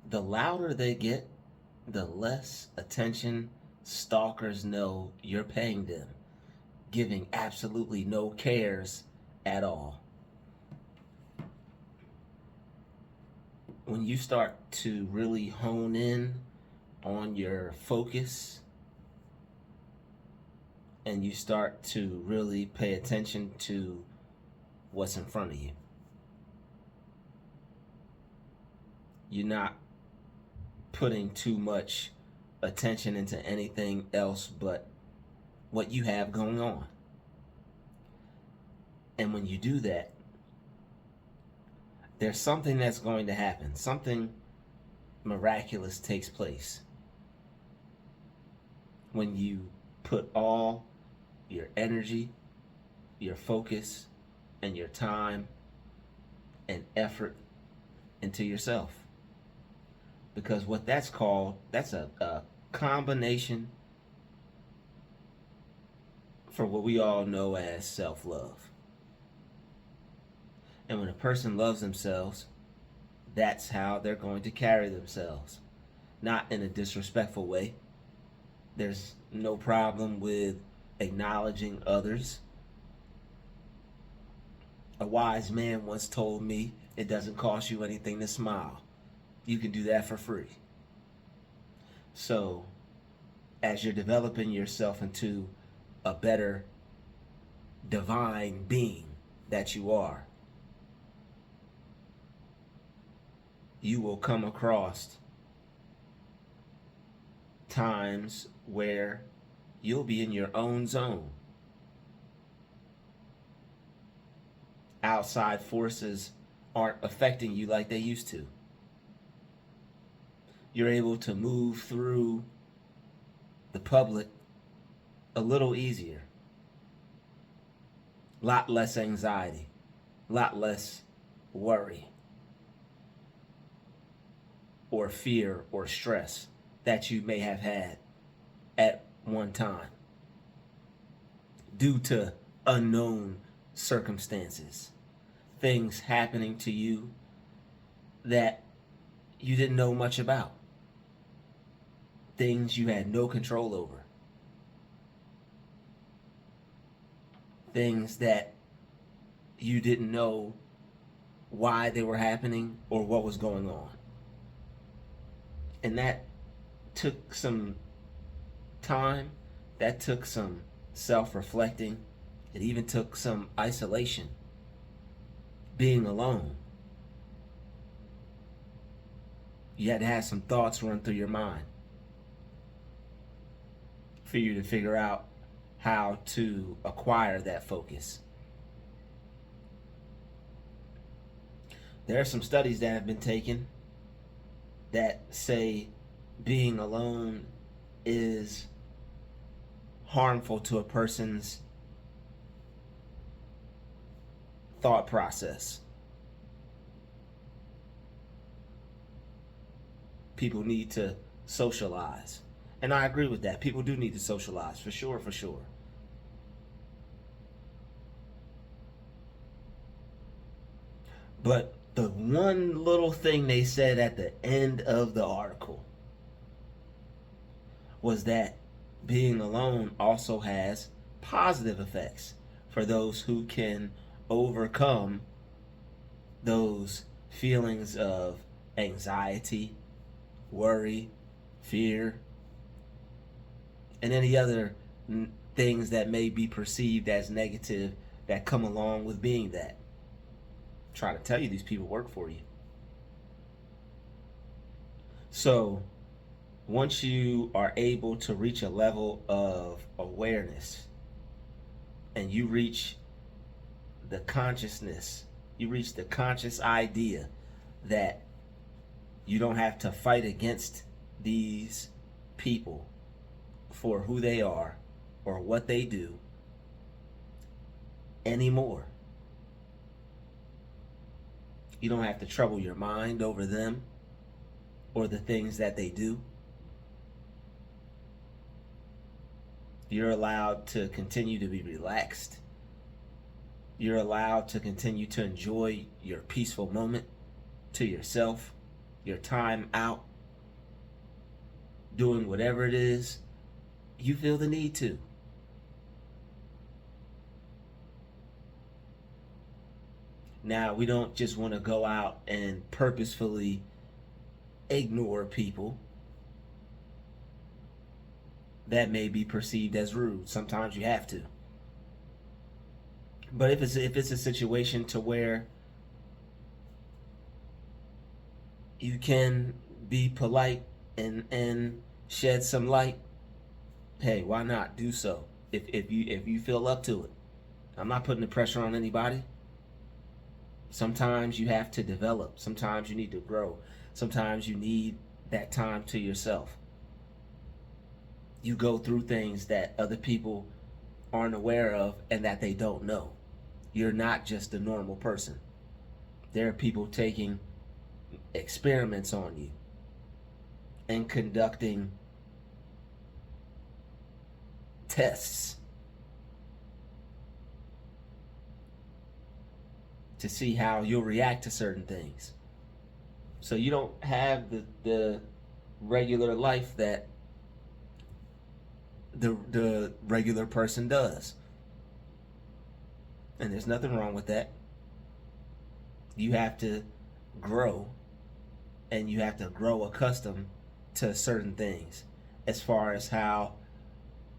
The louder they get, the less attention stalkers know you're paying them, giving absolutely no cares at all. When you start to really hone in on your focus and you start to really pay attention to what's in front of you, you're not putting too much attention into anything else but what you have going on. And when you do that, there's something that's going to happen. Something miraculous takes place when you put all your energy, your focus, and your time and effort into yourself. Because what that's called, that's a combination for what we all know as self-love. And when a person loves themselves, that's how they're going to carry themselves. Not in a disrespectful way. There's no problem with acknowledging others. A wise man once told me, it doesn't cost you anything to smile. You can do that for free. So, as you're developing yourself into a better divine being that you are, you will come across times where you'll be in your own zone. Outside forces aren't affecting you like they used to. You're able to move through the public a little easier. A lot less anxiety, a lot less worry or fear or stress that you may have had at one time due to unknown circumstances, things happening to you that you didn't know much about, things you had no control over, things that you didn't know why they were happening or what was going on. And that took some time, that took some self-reflecting, it even took some isolation, being alone. You had to have some thoughts run through your mind for you to figure out how to acquire that focus. There are some studies that have been taken that say being alone is harmful to a person's thought process. People need to socialize. And I agree with that. People do need to socialize, for sure, for sure. But the one little thing they said at the end of the article was that being alone also has positive effects for those who can overcome those feelings of anxiety, worry, fear, and any other things that may be perceived as negative that come along with being that. Try to tell you, these people work for you. So once you are able to reach a level of awareness and you reach the consciousness, you reach the conscious idea that you don't have to fight against these people for who they are or what they do anymore. You don't have to trouble your mind over them or the things that they do. You're allowed to continue to be relaxed. You're allowed to continue to enjoy your peaceful moment to yourself your time out, doing whatever it is you feel the need to. Now, we don't just want to go out and purposefully ignore people that may be perceived as rude. Sometimes you have to. But if it's a situation to where you can be polite and shed some light, hey, why not do so? If you feel up to it. I'm not putting the pressure on anybody. Sometimes you have to develop. Sometimes you need to grow. Sometimes you need that time to yourself. You go through things that other people aren't aware of and that they don't know. You're not just a normal person. There are people taking experiments on you and conducting tests to see how you'll react to certain things. So you don't have the regular life that the regular person does. And there's nothing wrong with that. You have to grow, and you have to grow accustomed to certain things as far as how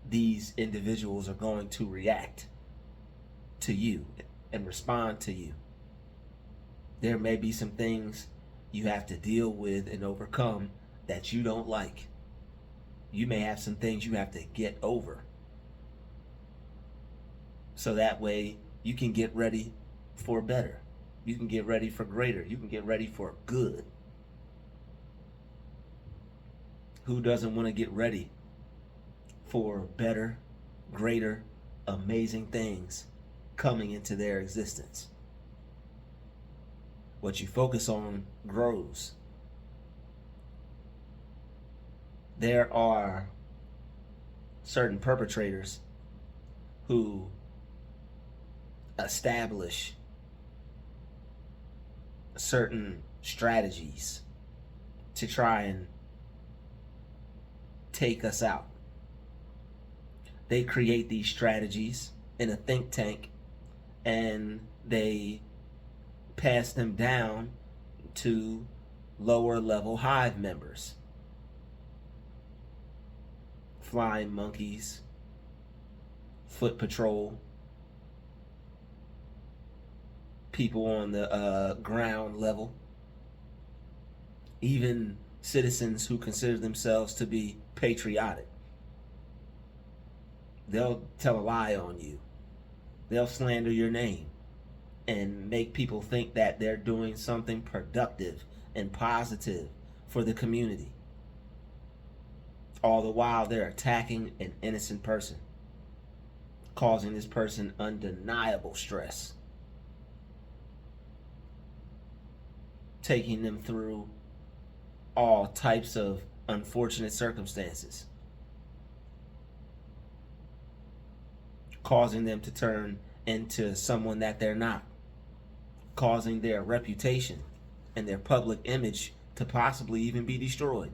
these individuals are going to react to you and respond to you. There may be some things you have to deal with and overcome that you don't like. You may have some things you have to get over. So that way you can get ready for better. You can get ready for greater. You can get ready for good. Who doesn't want to get ready for better, greater, amazing things coming into their existence? What you focus on grows. There are certain perpetrators who establish certain strategies to try and take us out. They create these strategies in a think tank and they pass them down to lower level hive members. Flying monkeys, foot patrol, people on the ground level, even citizens who consider themselves to be patriotic. They'll tell a lie on you. They'll slander your name and make people think that they're doing something productive and positive for the community. All the while they're attacking an innocent person, causing this person undeniable stress, taking them through all types of unfortunate circumstances, causing them to turn into someone that they're not, causing their reputation and their public image to possibly even be destroyed.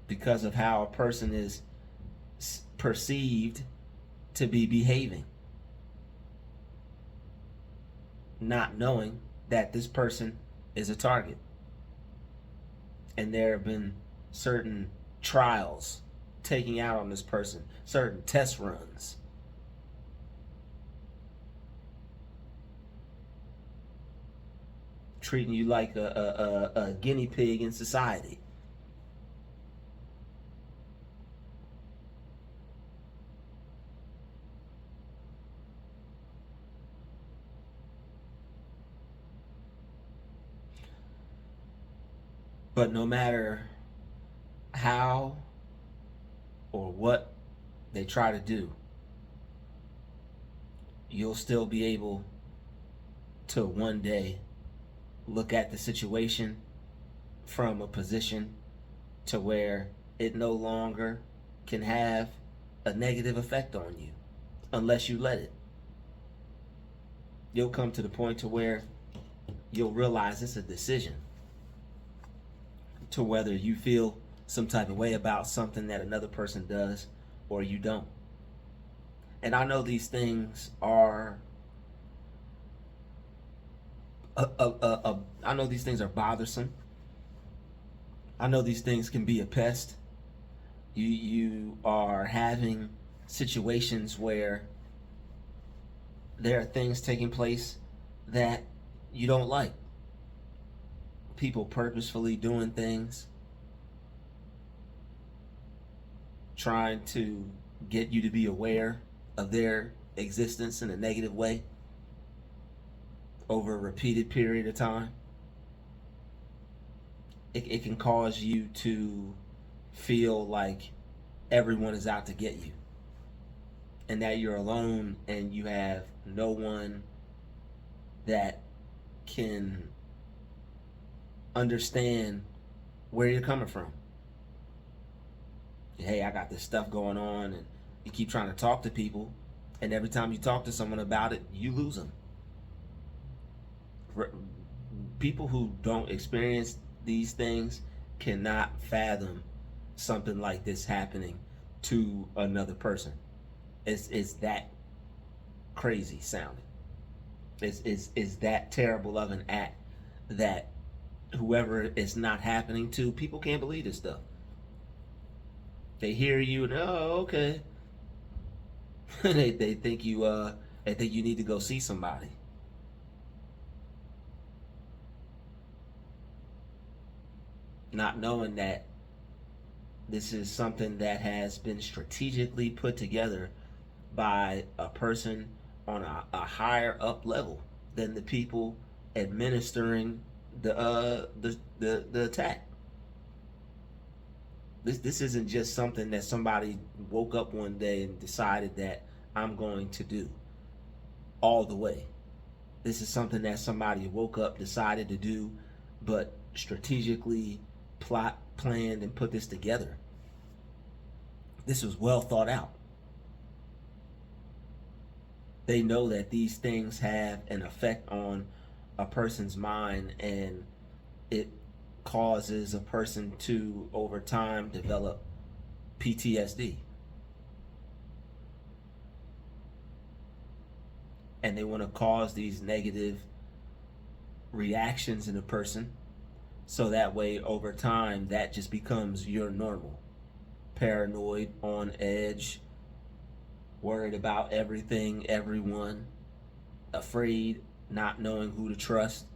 Because of how a person is perceived to be behaving, not knowing that this person is a target. And there have been certain trials taking out on this person, certain test runs. Treating you like a guinea pig in society. But no matter how or what they try to do, you'll still be able to one day look at the situation from a position to where it no longer can have a negative effect on you unless you let it. you'll come to the point to where you'll realize it's a decision to whether you feel some type of way about something that another person does or you don't. And I know these things are I know these things are bothersome. I know these things can be a pest. You are having situations where there are things taking place that you don't like. People purposefully doing things, trying to get you to be aware of their existence in a negative way over a repeated period of time. It can cause you to feel like everyone is out to get you and that you're alone and you have no one that can understand where you're coming from. Hey, I got this stuff going on, and you keep trying to talk to people, and every time you talk to someone about it, you lose them. People who don't experience these things cannot fathom something like this happening to another person. It's that crazy sounding. It's that terrible of an act that whoever it's not happening to, people can't believe this stuff. They hear you and okay. they think you need to go see somebody. Not knowing that this is something that has been strategically put together by a person on a higher up level than the people administering the attack. This isn't just something that somebody woke up one day and decided that I'm going to do all the way. This is something that somebody woke up, decided to do, but strategically planned and put this together. This was well thought out. They know that these things have an effect on a person's mind, and it causes a person to, over time, develop PTSD. And they want to cause these negative reactions in a person, so that way, over time, that just becomes your normal. Paranoid, on edge, worried about everything, everyone, afraid, not knowing who to trust.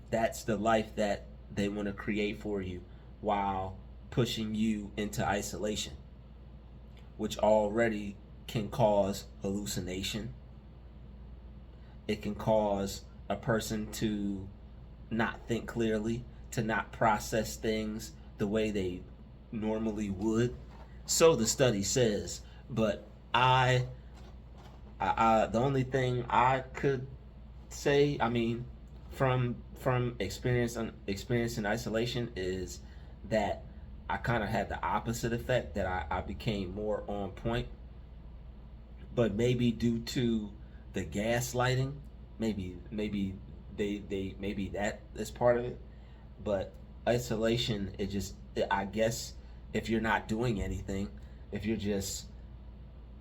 That's the life that they want to create for you while pushing you into isolation, which already can cause hallucination. It can cause a person to not think clearly, to not process things the way they normally would. So the study says, but I the only thing I could say, I mean, from experience in isolation, is that I kind of had the opposite effect, that I became more on point. But maybe due to the gaslighting, maybe that is part of it. But isolation, I guess, if you're not doing anything, if you're just,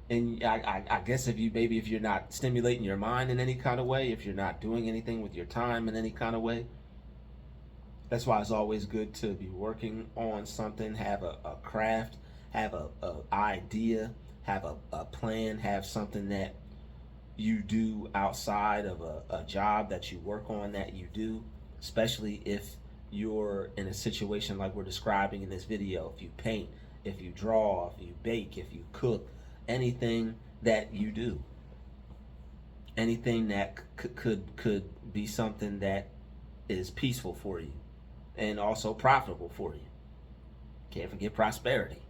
and I guess if you're not stimulating your mind in any kind of way, if you're not doing anything with your time in any kind of way, that's why it's always good to be working on something, have a craft, have a idea, have a plan, have something that you do outside of a job that you work on, that you do, especially if you're in a situation like we're describing in this video. If you paint, if you draw, if you bake, if you cook, anything that you do, anything that could be something that is peaceful for you and also profitable for you. Can't forget prosperity.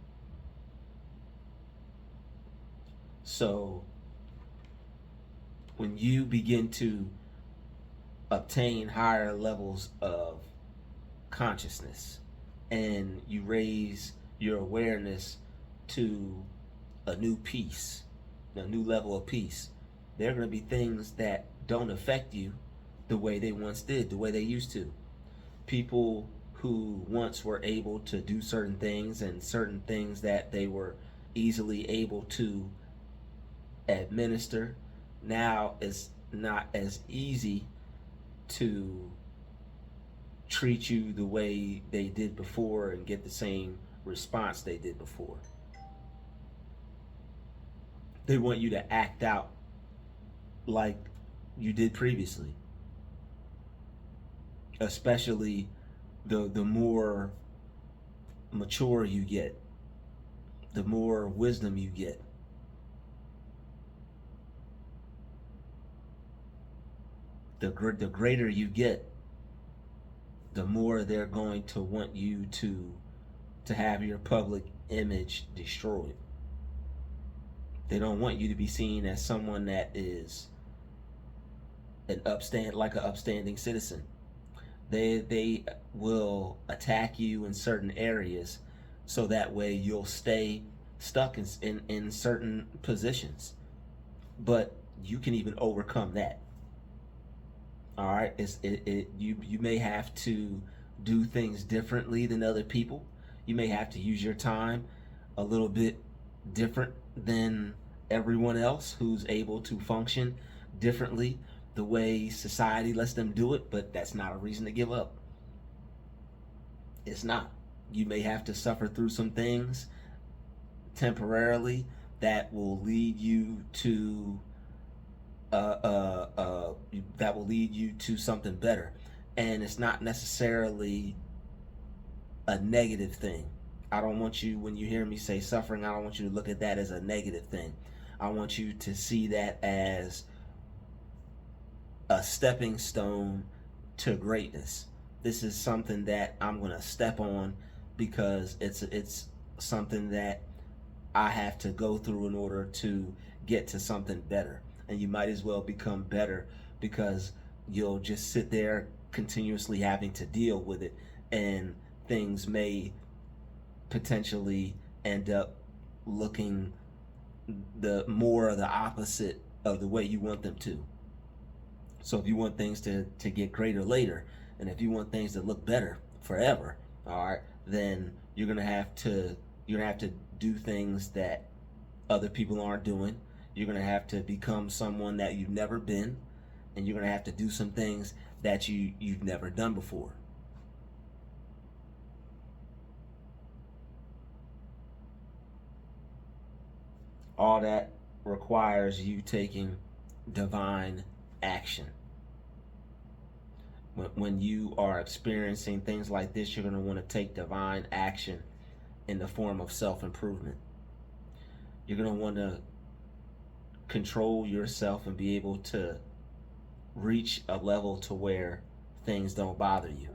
So when you begin to obtain higher levels of consciousness and you raise your awareness to a new peace, a new level of peace, There are going to be things that don't affect you the way they once did, the way they used to. People who once were able to do certain things and certain things that they were easily able to administer, now it's not as easy to treat you the way they did before and get the same response they did before. They want you to act out like you did previously, especially the more mature you get, the more wisdom you get. The greater you get, the more they're going to want you to have your public image destroyed. They don't want you to be seen as someone that is an upstanding citizen. They will attack you in certain areas, so that way you'll stay stuck in certain positions. But you can even overcome that. All right, you may have to do things differently than other people. You may have to use your time a little bit different than everyone else who's able to function differently the way society lets them do it, but that's not a reason to give up. It's not. You may have to suffer through some things temporarily that will lead you to something better, and it's not necessarily a negative thing. I don't want you, when you hear me say suffering, I don't want you to look at that as a negative thing. I want you to see that as a stepping stone to greatness. This is something that I'm going to step on because it's something that I have to go through in order to get to something better. And you might as well become better, because you'll just sit there continuously having to deal with it, and things may potentially end up looking the opposite of the way you want them to. So if you want things to get greater later, and if you want things to look better forever, all right, then you're gonna have to do things that other people aren't doing. You're gonna have to become someone that you've never been, and you're gonna have to do some things that you've never done before. All that requires you taking divine action. When you are experiencing things like this, you're going to want to take divine action in the form of self-improvement. You're going to want to control yourself and be able to reach a level to where things don't bother you,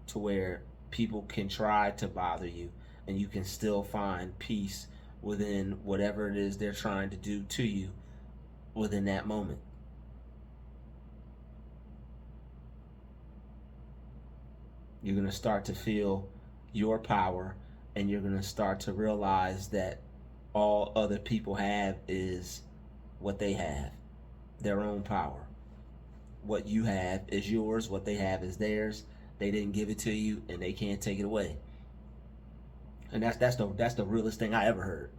to where people can try to bother you and you can still find peace within whatever it is they're trying to do to you within that moment. You're going to start to feel your power, and you're going to start to realize that all other people have is what they have, their own power. What you have is yours, what they have is theirs. They didn't give it to you, and they can't take it away. And that's the realest thing I ever heard.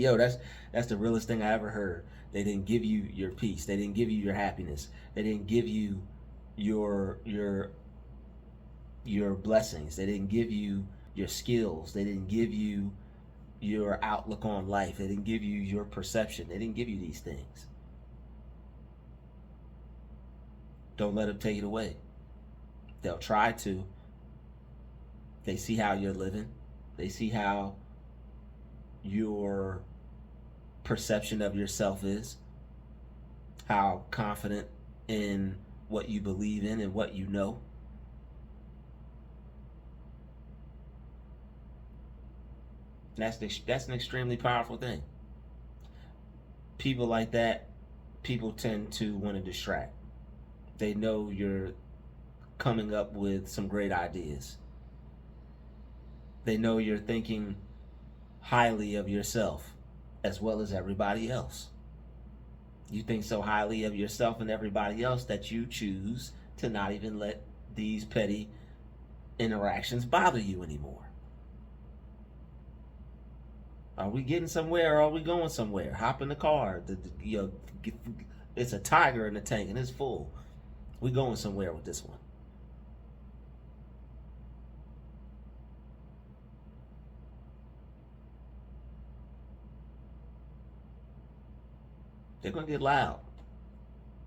Yo, that's the realest thing I ever heard. They didn't give you your peace. They didn't give you your happiness. They didn't give you your blessings. They didn't give you your skills. They didn't give you your outlook on life. They didn't give you your perception. They didn't give you these things. Don't let them take it away. They'll try to. They see how you're living. They see how your perception of yourself is, how confident in what you believe in and what you know. That's an extremely powerful thing. People like that, people tend to want to distract. They know you're coming up with some great ideas. They know you're thinking highly of yourself as well as everybody else. You think so highly of yourself and everybody else that you choose to not even let these petty interactions bother you anymore. Are we getting somewhere or are we going somewhere? Hop in the car. It's a tiger in the tank and it's full. We going somewhere with this one. They're gonna get loud.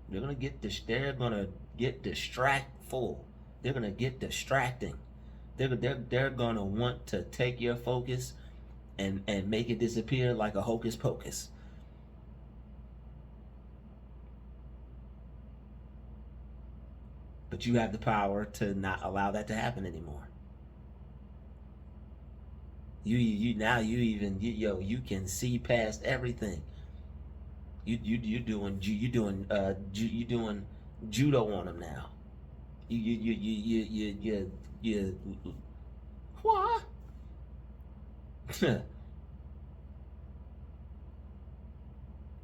They're gonna get distractful. They're gonna get distracting. They're gonna want to take your focus and make it disappear like a hocus pocus. But you have the power to not allow that to happen anymore. You now you can see past everything. You doing judo on them now. You what?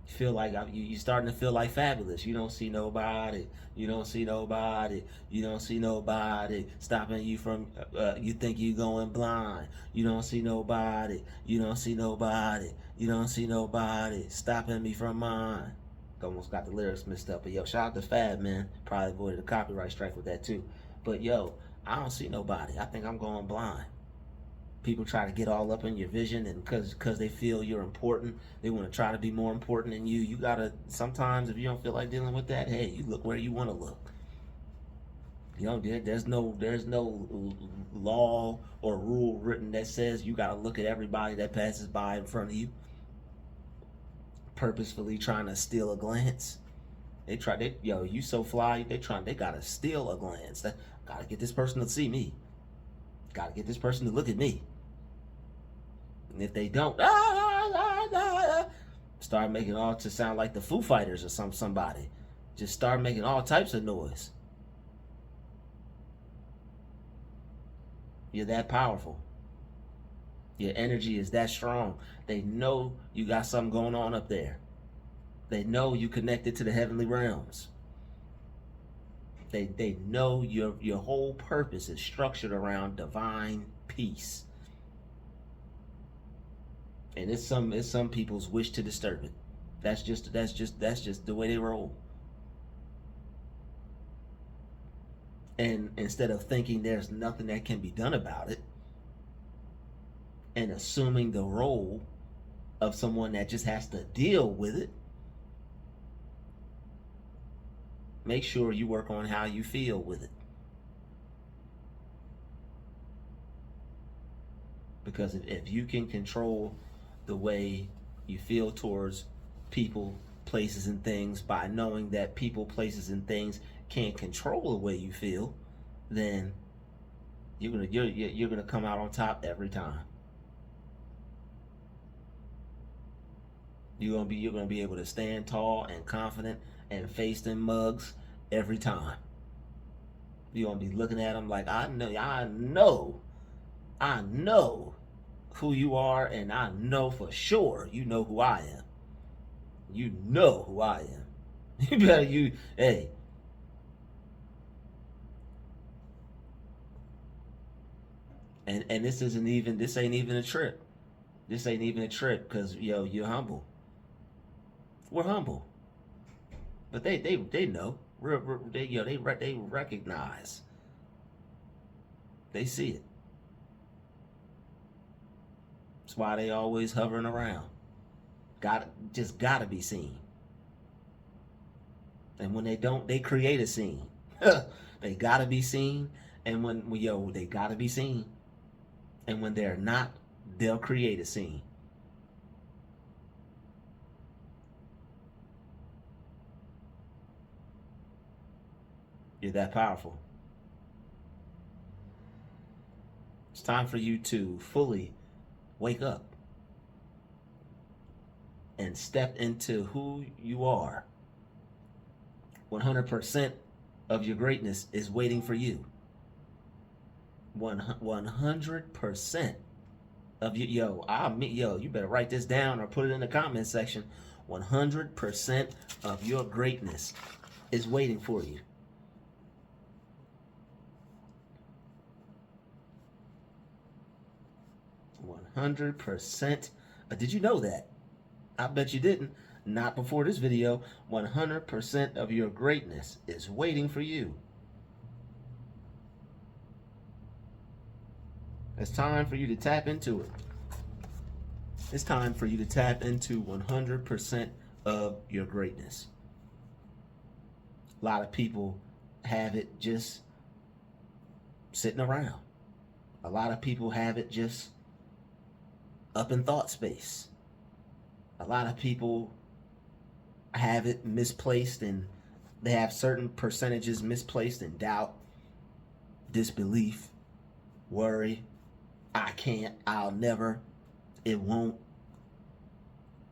Feel like you starting to feel like fabulous. You don't see nobody. You don't see nobody. You don't see nobody stopping you from. You think you going blind. You don't see nobody. You don't see nobody. You don't see nobody stopping me from mine. Almost got the lyrics mixed up. But yo, shout out to Fab, man. Probably avoided a copyright strike with that too. But yo, I don't see nobody. I think I'm going blind. People try to get all up in your vision, and because they feel you're important, they want to try to be more important than you. You gotta, sometimes if you don't feel like dealing with that, hey, you look where you want to look. You know, there's no law or rule written that says you gotta look at everybody that passes by in front of you, purposefully trying to steal a glance. You so fly, they gotta steal a glance. Gotta get this person to see me. Gotta get this person to look at me. And if they don't, start making all to sound like the Foo Fighters or somebody. Just start making all types of noise. You're that powerful. Your energy is that strong. They know you got something going on up there. They know you connected to the heavenly realms. They know your whole purpose is structured around divine peace. And it's some people's wish to disturb it. That's just the way they roll. And instead of thinking there's nothing that can be done about it and assuming the role of someone that just has to deal with it, make sure you work on how you feel with it. Because if you can control the way you feel towards people, places, and things by knowing that people, places, and things can't control the way you feel, then you're gonna come out on top every time. You're gonna be able to stand tall and confident and face them mugs every time. You're gonna be looking at them like, I know who you are, and I know for sure you know who I am. You know who I am. Hey. And this ain't even a trip. This ain't even a trip because you're humble. We're humble. But they know. They recognize. They see it. That's why they always hovering around. Gotta be seen. And when they don't, they create a scene. They gotta be seen. And they gotta be seen. And when they're not, they'll create a scene. You're that powerful. It's time for you to fully wake up and step into who you are. 100% of your greatness is waiting for you. 100% of you. You better write this down or put it in the comment section. 100% of your greatness is waiting for you. %. Did you know that? I bet you didn't. Not before this video. 100% of your greatness is waiting for you. It's time for you to tap into it. It's time for you to tap into 100% of your greatness. A lot of people have it just sitting around. A lot of people have it just up in thought space. A lot of people have it misplaced, and they have certain percentages misplaced in doubt, disbelief, worry. I can't, I'll never, it won't,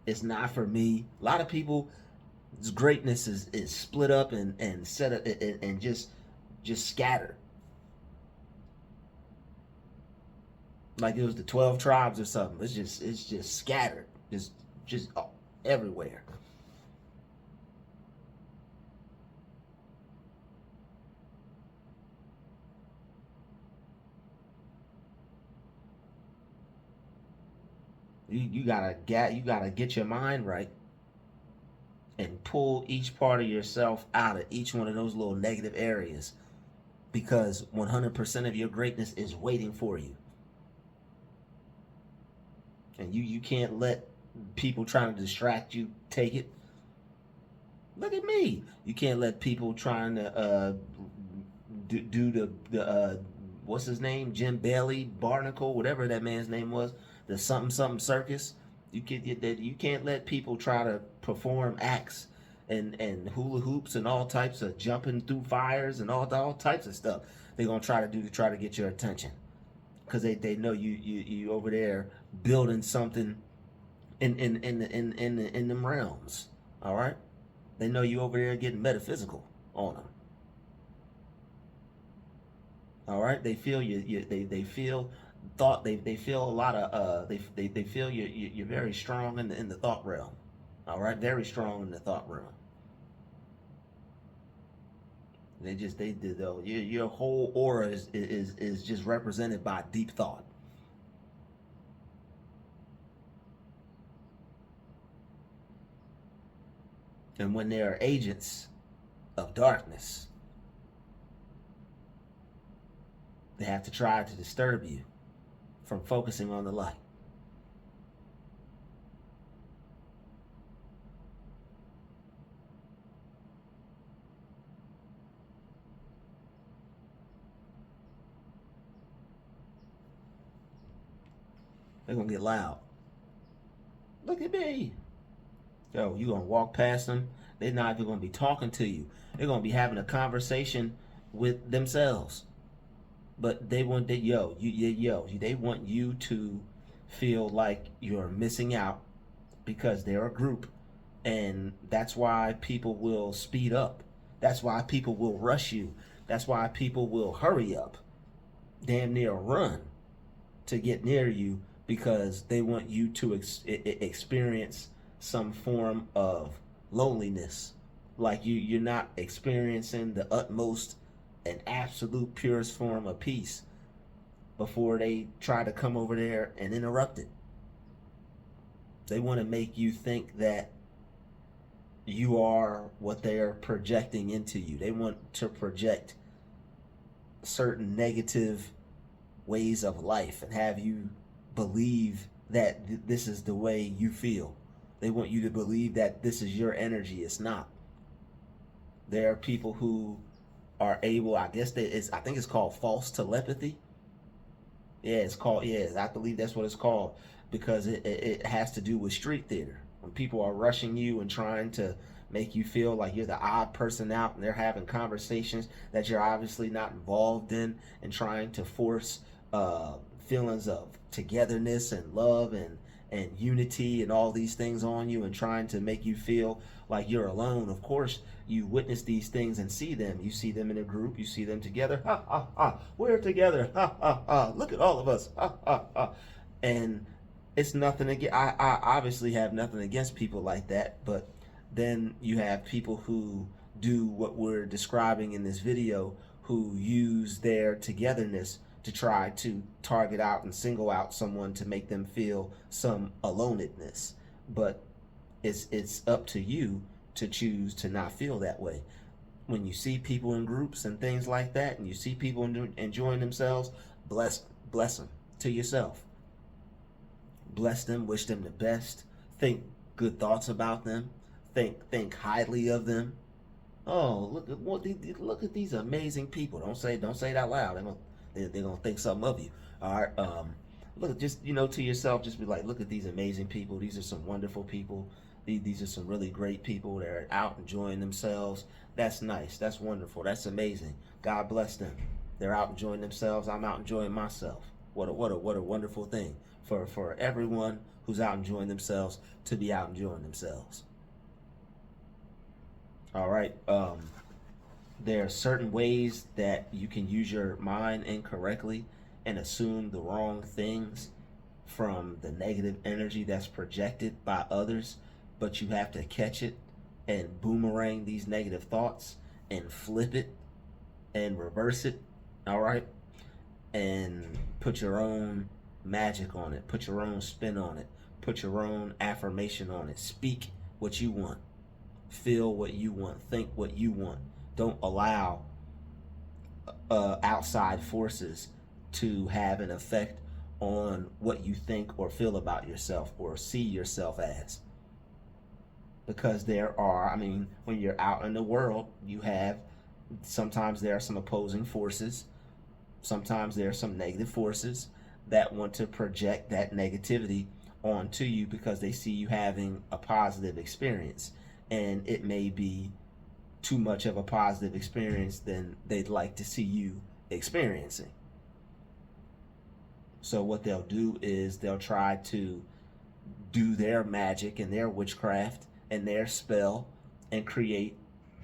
it's not for me. A lot of people's greatness is split up and set up and just scattered. Like it was the 12 tribes or something. It's just scattered. Just everywhere. You gotta get your mind right and pull each part of yourself out of each one of those little negative areas, because 100% of your greatness is waiting for you. And you can't let people trying to distract you take it. Look at me. You can't let people trying to do the what's his name, Jim Bailey, Barnacle, whatever that man's name was, the something circus. You can't let people try to perform acts and hula hoops and all types of jumping through fires and all types of stuff they're gonna try to do to try to get your attention, because they know you over there building something in them realms. All right, they know you over there getting metaphysical on them. All right, they feel they feel thought, they feel a lot of they feel you're very strong in the thought realm. All right, very strong in the thought realm. Your whole aura is just represented by deep thought. And when there are agents of darkness, they have to try to disturb you from focusing on the light. They're gonna get loud. Look at me. Yo, you gonna walk past them, they're not even gonna be talking to you. They're gonna be having a conversation with themselves. But they want they want you to feel like you're missing out, because they're a group, and that's why people will speed up. That's why people will rush you. That's why people will hurry up, damn near run to get near you, because they want you to experience some form of loneliness, like you're not experiencing the utmost and absolute purest form of peace, before they try to come over there and interrupt it. They want to make you think that you are what they're projecting into you. They want to project certain negative ways of life and have you believe that this is the way you feel. They want you to believe that this is your energy. It's not. There are people who are able, I think it's called false telepathy. Yeah, it's called, I believe that's what it's called, because it has to do with street theater. When people are rushing you and trying to make you feel like you're the odd person out, and they're having conversations that you're obviously not involved in, and trying to force feelings of togetherness and love and unity and all these things on you, and trying to make you feel like you're alone. Of course, you witness these things and see them. You see them in a group. You see them together. Ha, ha, ha. We're together. Ha, ha, ha. Look at all of us. Ha, ha, ha. And it's nothing against. I obviously have nothing against people like that, but then you have people who do what we're describing in this video, who use their togetherness to try to target out and single out someone to make them feel some aloneness. But it's up to you to choose to not feel that way. When you see people in groups and things like that, and you see people enjoying themselves, bless them to yourself. Bless them, wish them the best, think good thoughts about them, think highly of them. Oh, look at these amazing people. Don't say it out loud. They're gonna think something of you. All right. Look, just to yourself, just be like, look at these amazing people. These are some wonderful people. These are some really great people that are out enjoying themselves. That's nice. That's wonderful. That's amazing. God bless them. They're out enjoying themselves. I'm out enjoying myself. What a wonderful thing for everyone who's out enjoying themselves to be out enjoying themselves. All right. There are certain ways that you can use your mind incorrectly and assume the wrong things from the negative energy that's projected by others, but you have to catch it and boomerang these negative thoughts and flip it and reverse it. All right. And put your own magic on it, put your own spin on it, put your own affirmation on it. Speak what you want, feel what you want, think what you want. Don't allow outside forces to have an effect on what you think or feel about yourself or see yourself as. Because when you're out in the world, sometimes there are some opposing forces. Sometimes there are some negative forces that want to project that negativity onto you because they see you having a positive experience. And it may be too much of a positive experience than they'd like to see you experiencing. So what they'll do is they'll try to do their magic and their witchcraft and their spell and create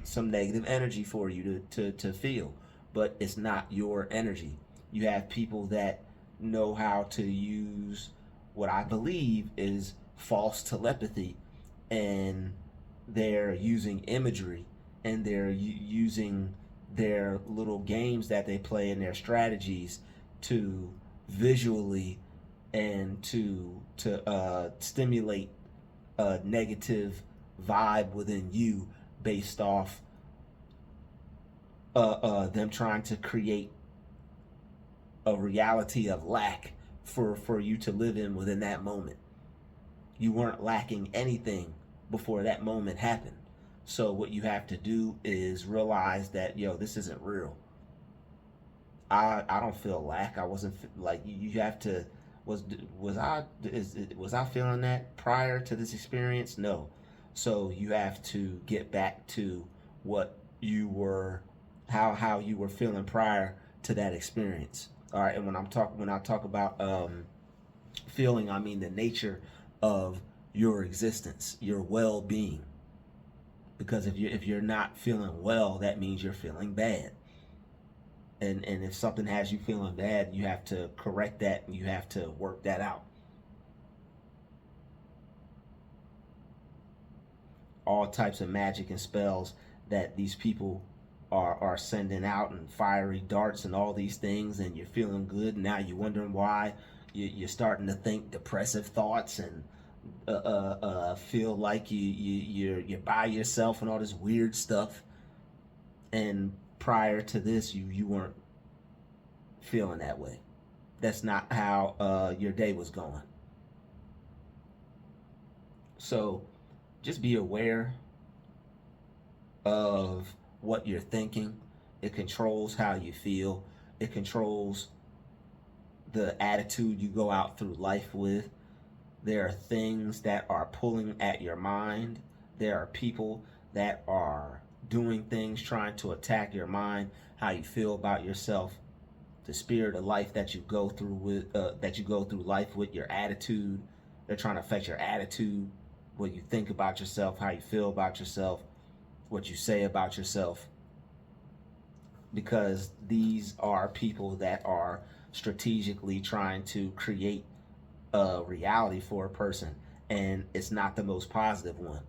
some negative energy for you to feel. But it's not your energy. You have people that know how to use what I believe is false telepathy, and they're using imagery, and they're using their little games that they play and their strategies to visually and to stimulate a negative vibe within you based off them trying to create a reality of lack for you to live in within that moment. You weren't lacking anything before that moment happened. So what you have to do is realize that, this isn't real. I don't feel lack. I wasn't like you have to. Was I feeling that prior to this experience? No. So you have to get back to what you were, how you were feeling prior to that experience. All right. And when I talk about feeling, I mean the nature of your existence, your well-being. Because if you're not feeling well, that means you're feeling bad. And if something has you feeling bad, you have to correct that and you have to work that out. All types of magic and spells that these people are sending out, and fiery darts and all these things, and you're feeling good. And now you're wondering why you're starting to think depressive thoughts and feel like you're by yourself and all this weird stuff. And prior to this, you weren't feeling that way. That's not how your day was going. So just be aware of what you're thinking. It controls how you feel. It controls the attitude you go out through life with. There are things that are pulling at your mind. There are people that are doing things trying to attack your mind, how you feel about yourself, the spirit of life that you go through life with, your attitude. They're trying to affect your attitude, what you think about yourself, how you feel about yourself, what you say about yourself. Because these are people that are strategically trying to create reality for a person, and it's not the most positive one.